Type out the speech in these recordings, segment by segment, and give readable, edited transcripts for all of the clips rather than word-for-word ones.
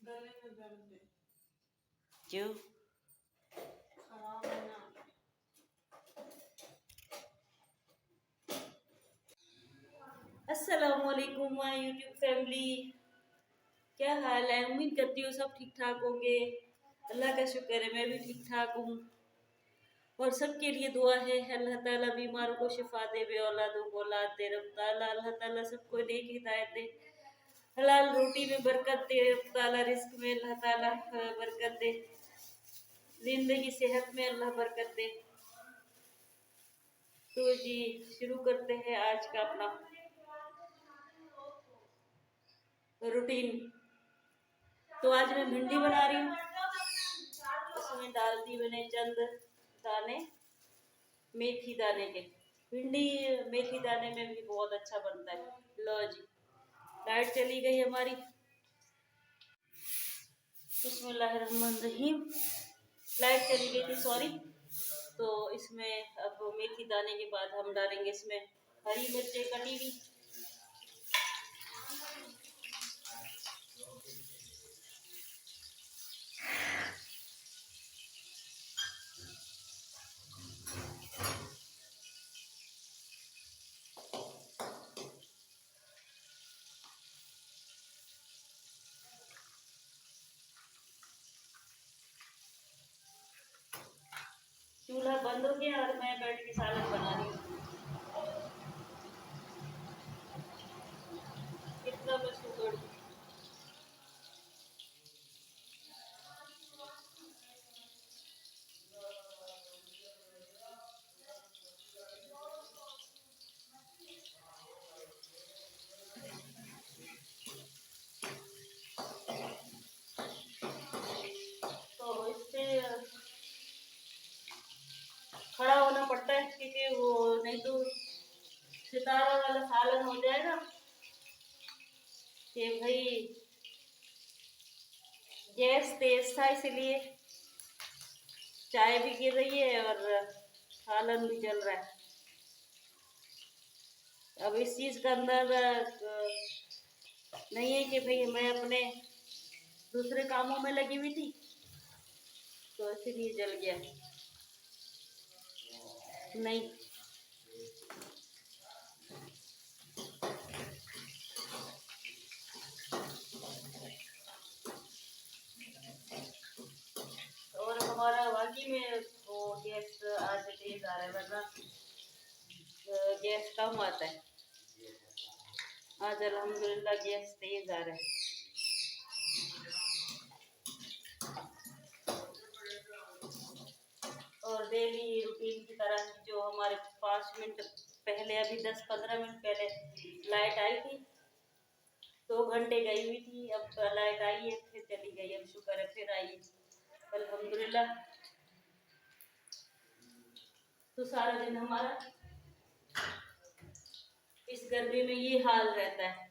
गले में दर्द है। क्यों? खराब है ना। अस्सलाम वालेकुम माय यूट्यूब फैमिली, क्या हाल है? उम्मीद करती हूँ सब ठीक ठाक होंगे। अल्लाह का शुक्र है मैं भी ठीक ठाक हूँ और सबके लिए दुआ है अल्लाह ताला बीमारों को शिफा दे, बे औलादों को औलाद दे। रब ताला अल्लाह ताला सबको नेक हिदायत दे, हलाल रोटी में बरकत दे रब ताला, रिस्क में अल्लाह ताला बरकत दे, जिंदगी सेहत में अल्लाह बरकत दे। तो जी शुरू करते हैं आज का अपना रूटीन। तो आज मैं भिंडी बना रही हूँ, उसमें डालती मैंने चंद दाने मेथी दाने के। भिंडी मेथी दाने में भी बहुत अच्छा बनता है। लो जी, लाइट चली गई हमारी। बिस्मिल्लाहिर्रहमानिर्रहीम। लाइट चली गई थी, सॉरी। तो इसमें अब मेथी दाने के बाद हम डालेंगे इसमें हरी मिर्चें कटी हुई, चूल्हा बंद हो गया और मैं बैठ के सालन बना रही हूँ। कितना मैं शुगर तो इससे खड़ा होना पड़ता है क्योंकि वो नहीं तो सितारा वाला सालन हो जाएगा कि भाई गैस तेज था इसलिए चाय भी गिर रही है और सालन भी जल रहा है। अब इस चीज का अंदाजा नहीं है कि भाई मैं अपने दूसरे कामों में लगी हुई थी तो इसीलिए जल गया। नहीं, और हमारा वाकई में वो गैस आज तेज आ रहा है, वरना गैस कम आता है। आज अल्हम्दुलिल्लाह गैस तेज आ रहा है। और डेली रूटीन की तरह जो हमारे 5 मिनट पहले, अभी 10-15 मिनट पहले लाइट आई थी, 2 घंटे गई हुई थी, अब लाइट आई है फिर चली गई। अब शुक्र है फिर आई अल्हम्दुलिल्लाह। तो सारा दिन हमारा इस गर्मी में ये हाल रहता है।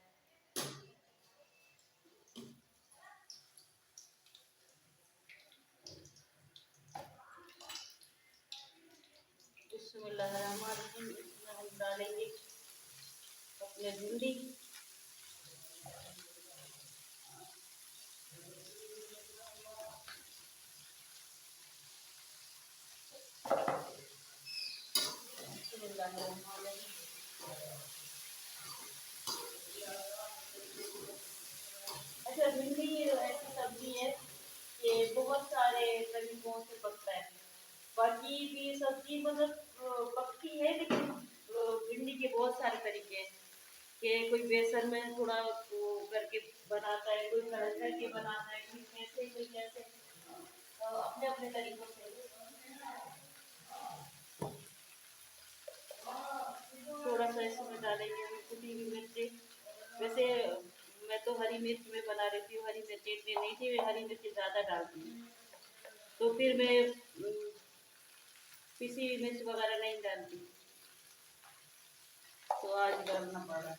बिस्मिल्लाहिर्रहमानिर्रहीम। इसमें हम डालेंगे अपने भिंडी, अच्छा भिंडी ऐसी सब्जी है कि बहुत सारे तरीकों से पकता है। बाकी भी सब्जी मतलब पकती है, लेकिन भिंडी के बहुत सारे तरीके हैं कि कोई बेसन में थोड़ा वो करके बनाता है, कोई तड़क करके बनाता है, कोई कैसे कोई कैसे, अपने अपने तरीकों से। थोड़ा सा इसमें डालेंगे हम कुटी हुई मिर्ची। वैसे मैं तो हरी मिर्च में बना रही थी, हरी मिर्ची इतनी नहीं थी, मैं हरी मिर्ची ज़्यादा डालती हूँ तो फिर मैं पिसी हुई मिर्च वगैरह नहीं डालती, तो आज डालना पड़ा।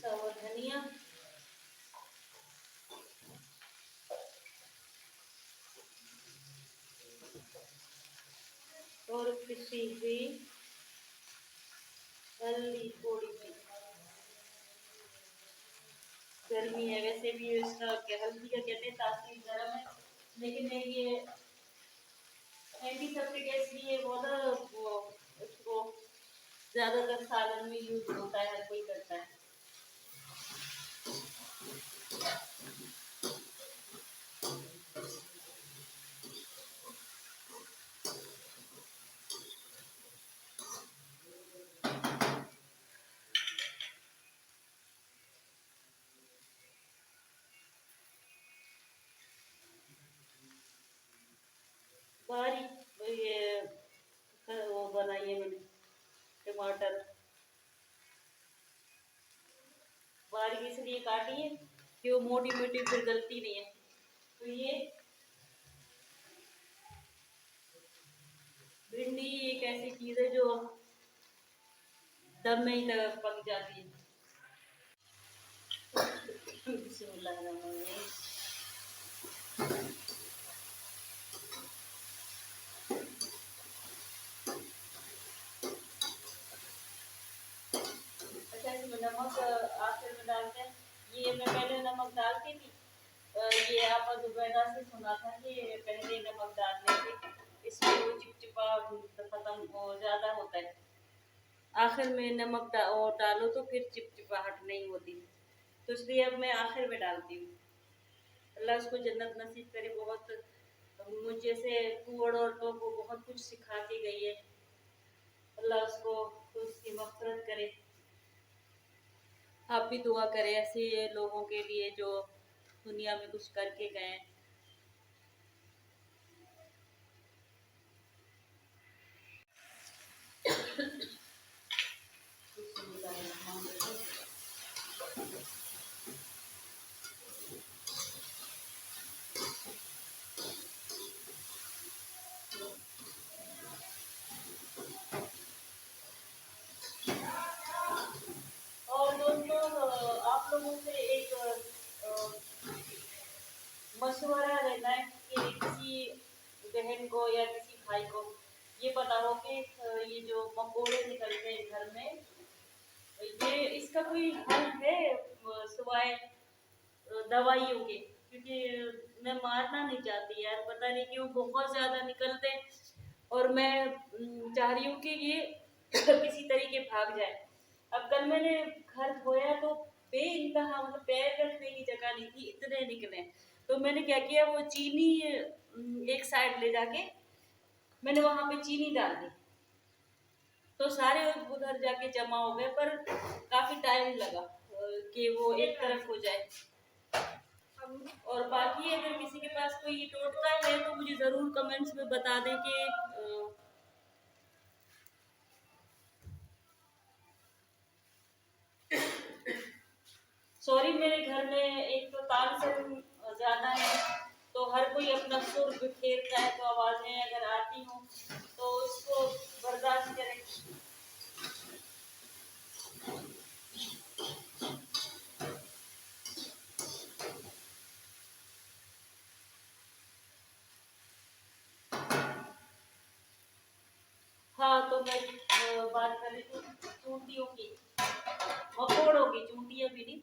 और धनिया, पिसी हुई हल्दी थोड़ी सी, गर्मी है वैसे भी इसका हल्दी का कहते हैं तासीर गर्म है, लेकिन ये एंटीसेप्टिक है इसलिए वो ना वो उसको ज्यादातर सालन में यूज होता है, हर कोई करता है। बारीक ये वो बनाई है मैंने, टमाटर बारीक इसलिए काटी है कि वो मोटी मोटी फिर गलती नहीं है। तो ये भिंडी एक ऐसी चीज है जो दम में ही पक जाती है। अच्छा इसमें नमक आखिर में डालते हैं। ये मैं पहले नमक डालती थी, ये आपका जुबैदा से सुना था कि पहले नमक डालने से इसमें वो चिपचिपा खत्म ज़्यादा होता है। आखिर में नमक डालो तो फिर चिपचिपाहट नहीं होती, तो इसलिए अब मैं आखिर में डालती हूँ। अल्लाह उसको जन्नत नसीब करे। बहुत मुझे से फूड और तो वो बहुत कुछ सिखा के गई है। अल्लाह उसको उसकी मग़फ़िरत करे। आप भी दुआ करें ऐसे लोगों के लिए जो दुनिया में कुछ करके गए हैं। और दोस्तों आप लोगों से एक मशवरा रहता है कि किसी बहन को या किसी भाई को ये पता हो कि ये जो मकोड़े निकलते हैं घर में, ये इसका कोई हल है सिवाय दवाइयों के, क्योंकि मैं मारना नहीं चाहती यार, पता नहीं क्यों बहुत ज्यादा निकलते हैं और मैं चाह रही हूँ कि ये किसी तरीके भाग जाए। अब कल मैंने घर धोया तो बेइंतहा मतलब पैर रखने की जगह नहीं थी, इतने निकले। तो मैंने क्या किया, वो चीनी एक साइड ले जाके मैंने वहां पे चीनी डाल दी, तो सारे उधर जाके जमा हो गए, पर काफी टाइम लगा कि वो एक तरफ हो जाए। और बाकी अगर किसी के पास कोई टोटका है तो मुझे जरूर कमेंट्स में बता दें कि सॉरी मेरे घर में एक तो तामझाम ज्यादा है, तो हर कोई अपना सुर बिखेरता है, तो आवाजें अगर आती हों तो उसको बर्दाश्त करें। हाँ तो मैं बात कर रही थी चूंटियों की, मकोड़ों की, चूंटियां भी नहीं।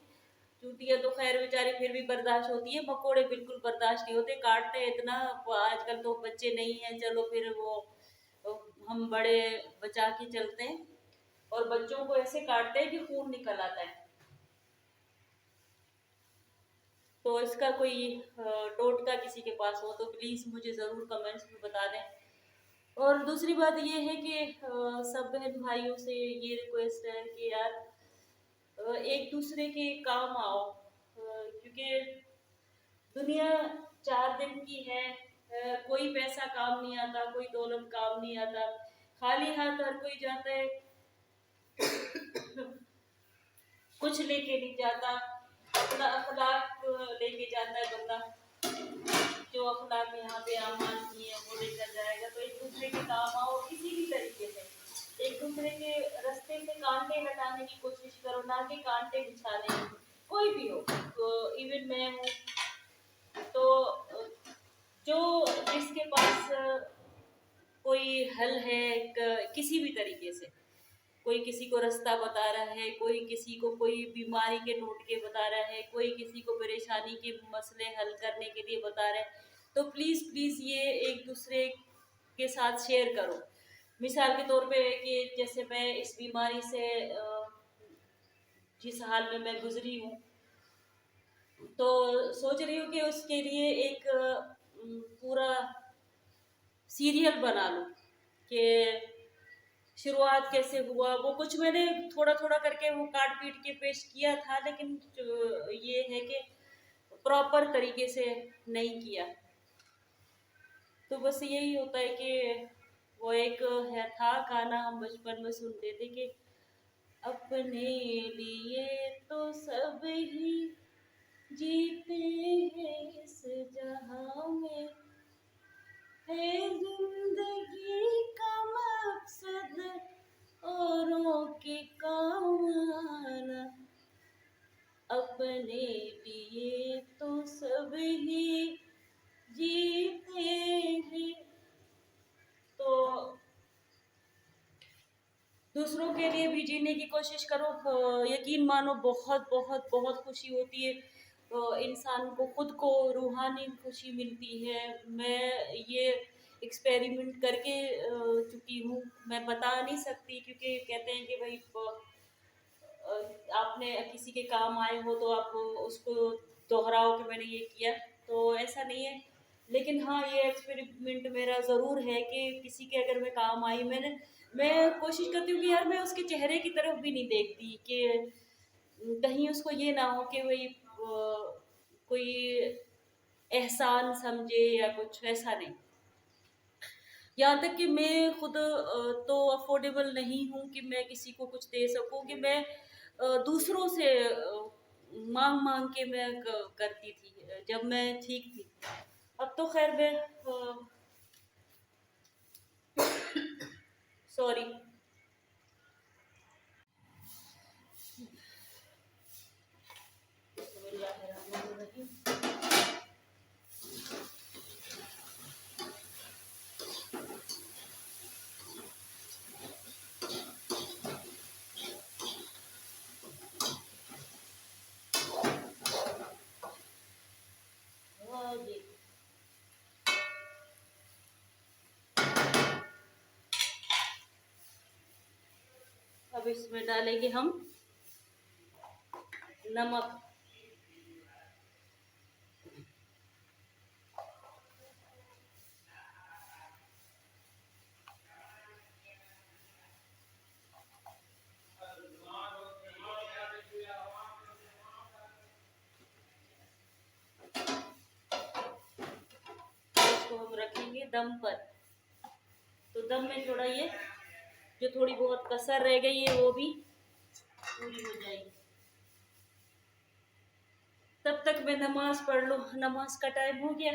चूंटियां तो खैर बेचारी फिर भी बर्दाश्त होती है, मकोड़े बिल्कुल बर्दाश्त नहीं होते, काटते हैं इतना। आजकल तो बच्चे नहीं हैं, चलो फिर वो हम बड़े बचा के चलते हैं, और बच्चों को ऐसे काटते हैं कि खून निकल आता है। तो इसका कोई टोटका किसी के पास हो तो प्लीज़ मुझे ज़रूर कमेंट्स में बता दें। और दूसरी बात ये है कि सब बहन भाइयों से ये रिक्वेस्ट है कि यार एक दूसरे के काम आओ, क्योंकि दुनिया 4 दिन की है। कोई पैसा काम नहीं आता, कोई दौलत काम नहीं आता, खाली हाथ हर कोई जाता है, कुछ लेके नहीं जाता, अपना अखलाक लेके जाता है बंदा। जो अखलाक यहाँ पे आमान की है वो लेकर जाएगा। तो एक दूसरे के काम आओ किसी भी तरीके से, एक दूसरे के रास्ते से कांटे हटाने की कोशिश करो, ना कि कांटे बिछाने की। कोई भी हो, तो इवन मैं हूँ, तो जो जिसके पास कोई हल है किसी भी तरीके से। कोई किसी को रास्ता बता रहा है, कोई किसी को कोई बीमारी के टोटके बता रहा है, कोई किसी को परेशानी के मसले हल करने के लिए बता रहा है, तो प्लीज़ प्लीज़ ये एक दूसरे के साथ शेयर करो। मिसाल के तौर पे कि जैसे मैं इस बीमारी से जिस हाल में मैं गुजरी हूँ, तो सोच रही हूँ कि उसके लिए एक पूरा सीरियल बना लूँ कि शुरुआत कैसे हुआ। वो कुछ मैंने थोड़ा थोड़ा करके वो काट पीट के पेश किया था, लेकिन ये है कि प्रॉपर तरीके से नहीं किया। तो बस यही होता है कि वो एक है था गाना हम बचपन में सुनते थे कि अपने लिए तो सब ही जीते हैं इस जहां में, है जिंदगी का मकसद औरों के काम आना, अपने लिए तो सब ही जीते हैं। तो दूसरों के लिए भी जीने की कोशिश करो। यकीन मानो बहुत बहुत बहुत खुशी होती है। इंसान को खुद को रूहानी खुशी मिलती है। मैं ये एक्सपेरिमेंट करके चुकी हूँ, मैं बता नहीं सकती, क्योंकि कहते हैं कि भाई आपने किसी के काम आए हो तो आप उसको दोहराओ कि मैंने ये किया, तो ऐसा नहीं है। लेकिन हाँ, ये एक्सपेरिमेंट मेरा ज़रूर है कि किसी के अगर मैं काम आई, मैं कोशिश करती हूँ कि यार मैं उसके चेहरे की तरफ भी नहीं देखती कि कहीं उसको ये ना हो कि भाई कोई एहसान समझे या कुछ, ऐसा नहीं। यहाँ तक कि मैं खुद तो अफोर्डेबल नहीं हूँ कि मैं किसी को कुछ दे सकूँ, कि मैं दूसरों से मांग मांग के मैं करती थी जब मैं ठीक थी। अब तो खैर मैं सॉरी। अब इसमें डालेंगे हम नमक। इसको हम रखेंगे दम पर। तो दम में थोड़ा ये जो थोड़ी बहुत कसर रह गई है वो भी पूरी हो जाएगी। तब तक मैं नमाज पढ़ लूँ। नमाज का टाइम हो गया।